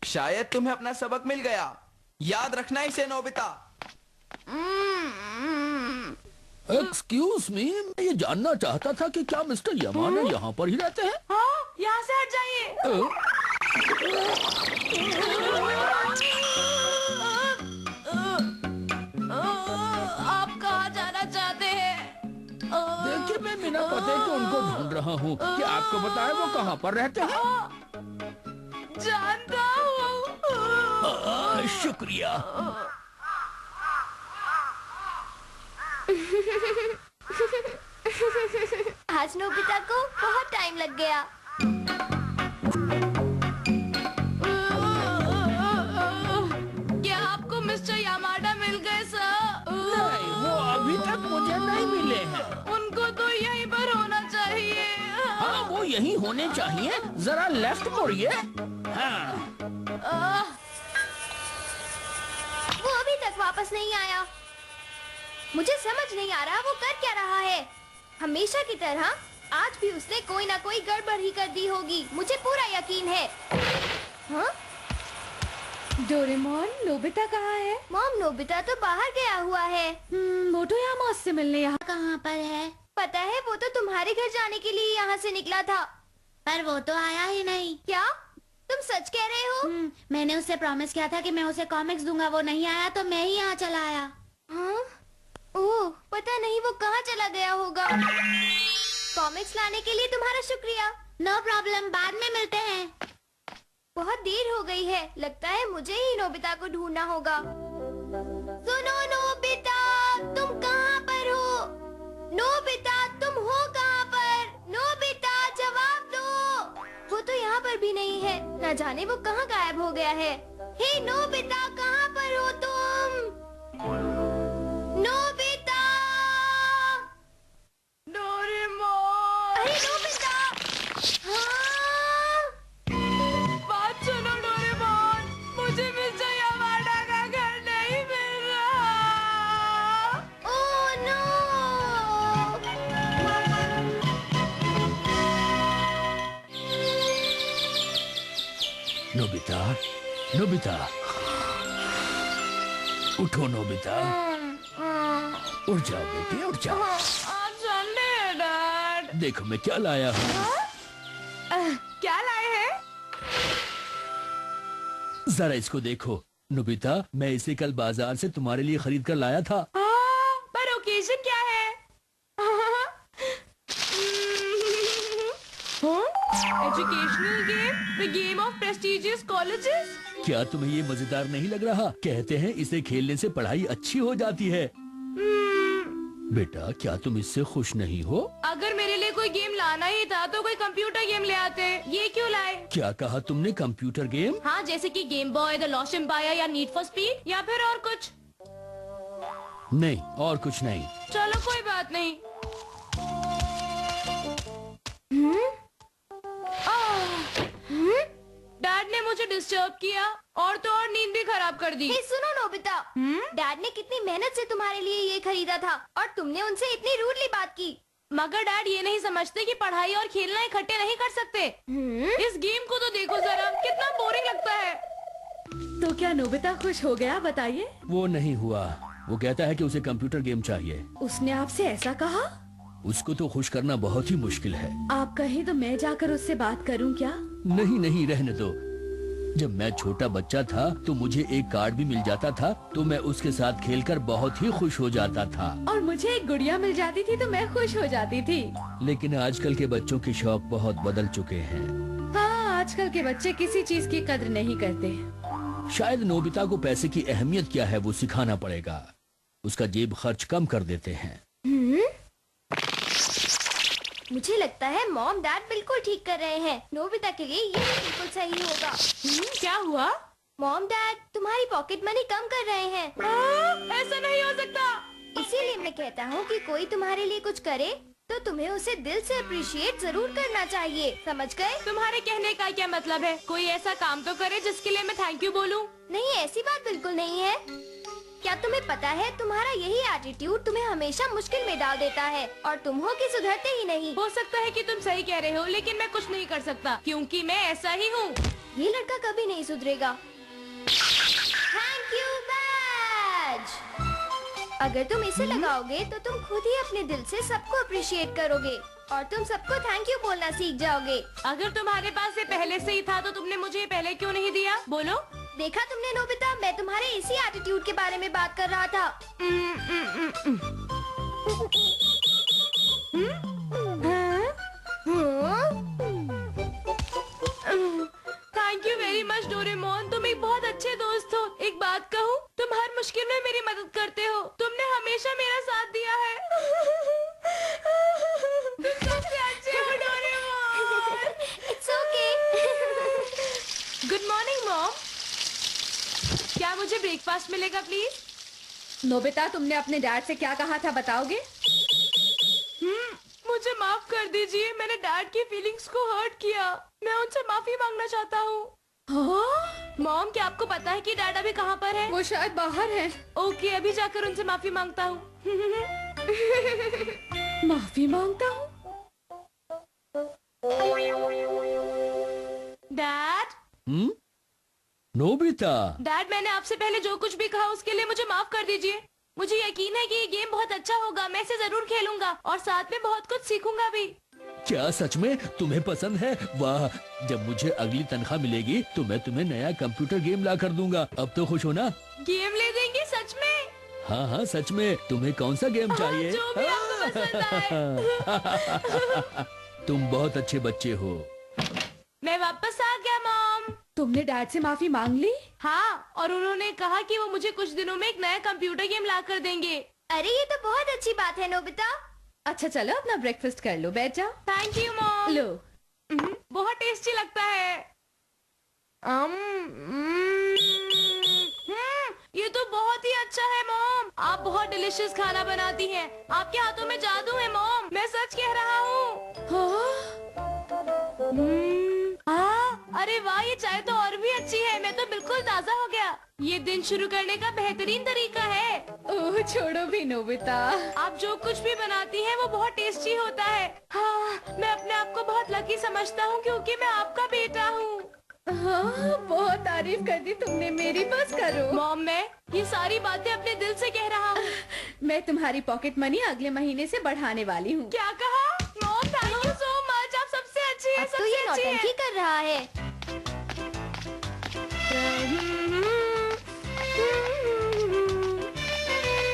शायद तुम्हें अपना सबक मिल गया। याद रखना इसे नोबिता। एक्सक्यूज मी, मैं ये जानना चाहता था कि क्या मिस्टर यामाना यहाँ पर ही रहते हैं? हाँ, यहाँ से हट जाइए। आप कहाँ जाना चाहते हैं? देखिए, मैं बिना पते के उनको ढूंढ रहा हूँ। क्या आपको बताए वो कहाँ पर रहते हैं? जानता हूँ। शुक्रिया। आज नोबिता को बहुत टाइम लग गया। क्या आपको मिस्टर यामाडा मिल गए सर? नहीं, वो अभी तक मुझे नहीं मिले हैं। उनको तो यहीं पर होना चाहिए। हाँ, वो यहीं होने चाहिए। जरा लेफ्ट मुड़िए। हाँ। वो अभी तक वापस नहीं आया। मुझे समझ नहीं आ रहा वो कर क्या रहा है। हमेशा की तरह आज भी उसने कोई ना कोई गड़बड़ ही कर दी होगी। मुझे पूरा यकीन है। हाँ? डोरेमोन, नोबिता कहाँ है? मॉम, नोबिता तो बाहर गया हुआ है। मोटोयामा उससे मिलने यहाँ कहाँ पर है? पता है, वो तो तुम्हारे घर जाने के लिए यहाँ से निकला था, पर वो तो आया ही नहीं। क्या तुम सच कह रहे हो? मैंने उससे प्रॉमिस किया था कि मैं उसे कॉमिक्स दूंगा। वो नहीं आया तो मैं ही यहाँ चला आया। हाँ? ओह, पता नहीं वो कहाँ चला गया होगा। कॉमिक्स लाने के लिए तुम्हारा शुक्रिया। नो प्रॉब्लम, बाद में मिलते हैं। बहुत देर हो गई है। लगता है मुझे ही नोबिता को ढूंढना होगा। सुनो नोबिता, तुम कहाँ पर हो? नोबिता, तुम हो कहाँ पर? नोबिता, जवाब दो। वो तो यहाँ पर भी नहीं है। न जाने वो कहाँ गायब हो गया है। हे नोबिता, कहाँ पर हो तुम? नोबिता! डोरेमोन! अरे नोबिता! हाँ? बात सुनो डोरेमोन, मुझे मिस्टर यामाडा का घर नहीं मिल रहा। Oh no! नोबिता, नोबिता, उठो नोबिता। उठ जाओ बेटी, उठ जाओ। आज संडे है डैड। देखो मैं क्या लाया हूँ। क्या लाए हैं? जरा इसको देखो नोबिता, मैं इसे कल बाजार से तुम्हारे लिए खरीद कर लाया था। पर ओकेजन क्या है? Educational game, the game of prestigious colleges. क्या तुम्हें ये मजेदार नहीं लग रहा? कहते हैं इसे खेलने से पढ़ाई अच्छी हो जाती है। बेटा, क्या तुम इससे खुश नहीं हो? अगर मेरे लिए कोई गेम लाना ही था तो कोई कंप्यूटर गेम ले आते। ये क्यों लाए? क्या कहा तुमने? Computer game? हाँ, जैसे कि game boy, the lost empire या नीड फॉर स्पीड, या फिर और कुछ? नहीं, और कुछ नहीं। चलो कोई बात नहीं। डैड ने मुझे डिस्टर्ब किया और तो और नींद भी खराब कर दी। हे सुनो नोबिता, डैड ने कितनी मेहनत से तुम्हारे लिए ये खरीदा था और तुमने उनसे इतनी रूडली बात की। मगर डैड ये नहीं समझते कि पढ़ाई और खेलना इकट्ठे नहीं कर सकते। इस गेम को तो देखो जरा, कितना बोरिंग लगता है। तो क्या नोबिता खुश हो गया? बताइए। वो नहीं हुआ। वो कहता है कि उसे कंप्यूटर गेम चाहिए। उसने आपसे ऐसा कहा? उसको तो खुश करना बहुत ही मुश्किल है। आप कहें तो मैं जाकर उससे बात करूं क्या? नहीं नहीं, रहने दो। जब मैं छोटा बच्चा था तो मुझे एक कार्ड भी मिल जाता था, तो मैं उसके साथ खेलकर बहुत ही खुश हो जाता था। और मुझे एक गुड़िया मिल जाती थी तो मैं खुश हो जाती थी। लेकिन आजकल के बच्चों के शौक बहुत बदल चुके हैं। हाँ, आजकल के बच्चे किसी चीज की कद्र नहीं करते। शायद नोबिता को पैसे की अहमियत क्या है वो सिखाना पड़ेगा। उसका जेब खर्च कम कर देते हैं। मुझे लगता है मॉम डैड बिल्कुल ठीक कर रहे हैं। नोबिता के लिए ये बिल्कुल सही होगा। क्या हुआ? मॉम डैड तुम्हारी पॉकेट मनी कम कर रहे हैं। ऐसा नहीं हो सकता। इसीलिए मैं कहता हूँ कि कोई तुम्हारे लिए कुछ करे तो तुम्हें उसे दिल से अप्रिशिएट जरूर करना चाहिए। समझ गए? तुम्हारे कहने का क्या मतलब है? कोई ऐसा काम तो करे जिसके लिए मैं थैंक यू बोलूं। नहीं, ऐसी बात बिल्कुल नहीं है। क्या तुम्हें पता है तुम्हारा यही एटीट्यूड तुम्हें हमेशा मुश्किल में डाल देता है और तुम हो कि सुधरते ही नहीं। हो सकता है कि तुम सही कह रहे हो, लेकिन मैं कुछ नहीं कर सकता क्योंकि मैं ऐसा ही हूँ। ये लड़का कभी नहीं सुधरेगा। थैंक यू बैज। अगर तुम इसे लगाओगे तो तुम खुद ही अपने दिल से सबको अप्रिशिएट करोगे और तुम सबको थैंक यू बोलना सीख जाओगे। अगर तुम्हारे पास ये पहले से ही था तो तुमने मुझे ये पहले क्यों नहीं दिया? बोलो। देखा तुमने नोबिता, मैं तुम्हारे इसी एटीट्यूड के बारे में बात कर रहा था। Thank you very much Doraemon, तुम एक बहुत अच्छे दोस्त हो। एक बात कहूँ, तुम हर मुश्किल में मेरी मदद करते हो। तुमने हमेशा मेरा साथ दिया है। तुम सबसे अच्छे हो Doraemon. It's okay. Good morning mom. क्या मुझे ब्रेकफास्ट मिलेगा प्लीज? नोबिता, तुमने अपने डैड से क्या कहा था, बताओगे? मुझे माफ कर दीजिए, मैंने डैड की फीलिंग्स को हर्ट किया। मैं उनसे माफी मांगना चाहता हूँ। हाँ? मॉम, क्या आपको पता है कि डैड अभी कहाँ पर है? वो शायद बाहर है। ओके, अभी जाकर उनसे माफी मांगता हूँ। माफी मांगता हूँ। डैड? नोबिता, डैड, मैंने आपसे पहले जो कुछ भी कहा उसके लिए मुझे माफ कर दीजिए। मुझे यकीन है कि ये गेम बहुत अच्छा होगा। मैं इसे जरूर खेलूंगा और साथ में बहुत कुछ सीखूंगा भी। क्या सच में तुम्हें पसंद है? वाह, जब मुझे अगली तनख्वाह मिलेगी तो मैं तुम्हें नया कंप्यूटर गेम ला कर दूंगा। अब तो खुश हो ना? गेम ले देंगे सच में? हाँ हाँ, सच में। तुम्हें कौन सा गेम चाहिए? जो भी आपको पसंद आए। तुम बहुत अच्छे बच्चे हो। मैं वापस आ गया मॉम। तुमने डैड से माफी मांग ली? हाँ, और उन्होंने कहा कि वो मुझे कुछ दिनों में एक नया कंप्यूटर गेम ला कर देंगे। अरे ये तो बहुत अच्छी बात है नोबिता। अच्छा चलो अपना ब्रेकफास्ट कर लो, बैठ जाओ। Thank you mom. लो। बहुत टेस्टी लगता है। ये तो बहुत ही अच्छा है मॉम। आप बहुत डिलीशियस खाना बनाती हैं। आपके हाथों में जादू है मॉम, मैं सच कह रहा हूँ। अरे वाह, ये चाय तो और भी अच्छी है। मैं तो बिल्कुल ताज़ा हो गया। ये दिन शुरू करने का बेहतरीन तरीका है। ओह, छोड़ो भी नोबिता। आप जो कुछ भी बनाती हैं वो बहुत टेस्टी होता है। हाँ, मैं अपने आप को बहुत लकी समझता हूँ क्योंकि मैं आपका बेटा हूँ। हाँ, बहुत तारीफ कर दी तुमने मेरी, बस करो। मॉम, मैं ये सारी बातें अपने दिल से कह रहा हूँ। मैं तुम्हारी पॉकेट मनी अगले महीने से बढ़ाने वाली हूँ। क्या कहा? Mom, thank you so much. आप सबसे अच्छी हैं, अब तो ये सबसे अच्छी नौटंकी हैं। कर रहा है।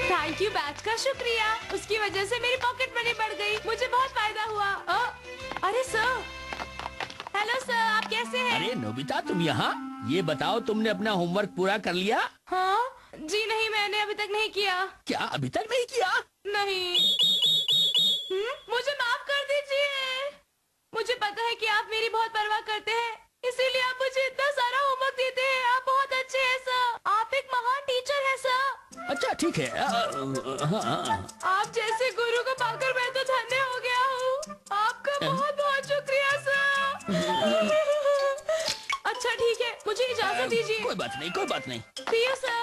थैंक यू बैच का शुक्रिया। उसकी वजह से मेरी पॉकेट मनी बढ़ गई। मुझे बहुत फायदा हुआ। अरे सर, हेलो सर, आप कैसे हैं? अरे नोबिता, तुम यहाँ? ये बताओ, तुमने अपना होमवर्क पूरा कर लिया? हाँ जी नहीं, मैंने अभी तक नहीं किया। क्या अभी तक नहीं किया? नहीं। मुझे माफ कर दीजिए। मुझे पता है कि आप मेरी बहुत परवाह करते हैं, इसीलिए आप मुझे इतना सारा होमवर्क देते हैं। आप बहुत अच्छे हैं सर। आप एक महान टीचर हैं सर। अच्छा ठीक है। हाँ। आप जैसे गुरु को पाकर मैं तो धन्य हो गया हूँ। आपका बहुत बहुत शुक्रिया सर। अच्छा ठीक है, मुझे इजाजत दीजिए। कोई बात नहीं, कोई बात नहीं। See you, sir.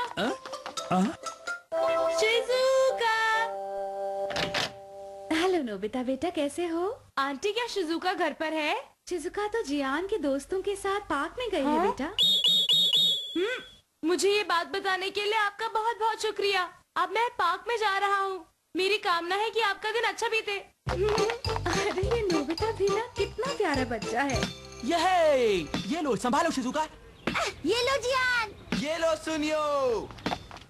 Shizuka. Hello Nobita बेटा, कैसे हो? आंटी, क्या शिजुका घर पर है? शिजुका तो जियान के दोस्तों के साथ पार्क में गई है बेटा। मुझे ये बात बताने के लिए आपका बहुत बहुत शुक्रिया। अब मैं पार्क में जा रहा हूँ। मेरी कामना है कि आपका दिन अच्छा बीते। अरे ये नोबिता भी ना कितना प्यारा बच्चा है। ये लो, संभालो शिजुका। ये लो जियान। ये लो सुनियो।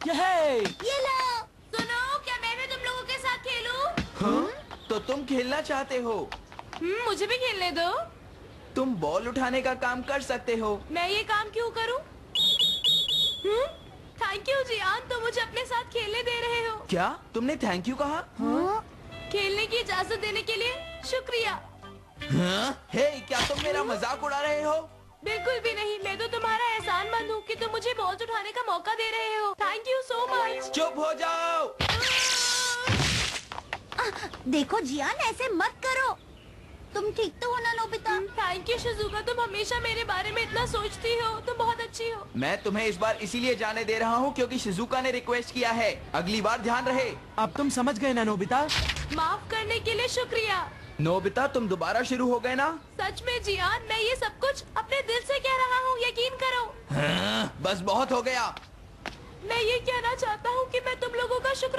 ये लो। सुनो, क्या मैं भी तुम लोगों के साथ खेलूं? हाँ? तो तुम खेलना चाहते हो? मुझे भी खेलने दो। तुम बॉल उठाने का काम कर सकते हो। मैं ये काम क्यों करूं? थैंक यू जियान, तो मुझे अपने साथ खेलने दे रहे हो। क्या तुमने थैंक यू कहा? खेलने की इजाजत देने के लिए शुक्रिया। हाँ? हे, क्या तुम मेरा मजाक उड़ा रहे हो? बिल्कुल भी नहीं, मैं तो तुम्हारा एहसानमंद हूँ कि तुम मुझे बॉल उठाने का मौका दे रहे हो। Thank you so much. चुप हो जाओ। देखो जियान, ऐसे मत करो। तुम ठीक तो हो ना नोबिता? थैंक यू शिजुका, तुम हमेशा मेरे बारे में इतना सोचती हो, तुम बहुत अच्छी हो। मैं तुम्हें इस बार इसीलिए जाने दे रहा हूँ क्योंकि शिजुका ने रिक्वेस्ट किया है। अगली बार ध्यान रहे। अब तुम समझ गए ना नोबिता? माफ करने के लिए शुक्रिया। नोबिता तुम दोबारा शुरू हो गए ना? सच में जियान, मैं ये सब कुछ अपने दिल से कह रहा हूँ, यकीन करो। हाँ, बस बहुत हो गया। मैं ये कहना चाहता हूँ कि मैं तुम लोगों का शुक्र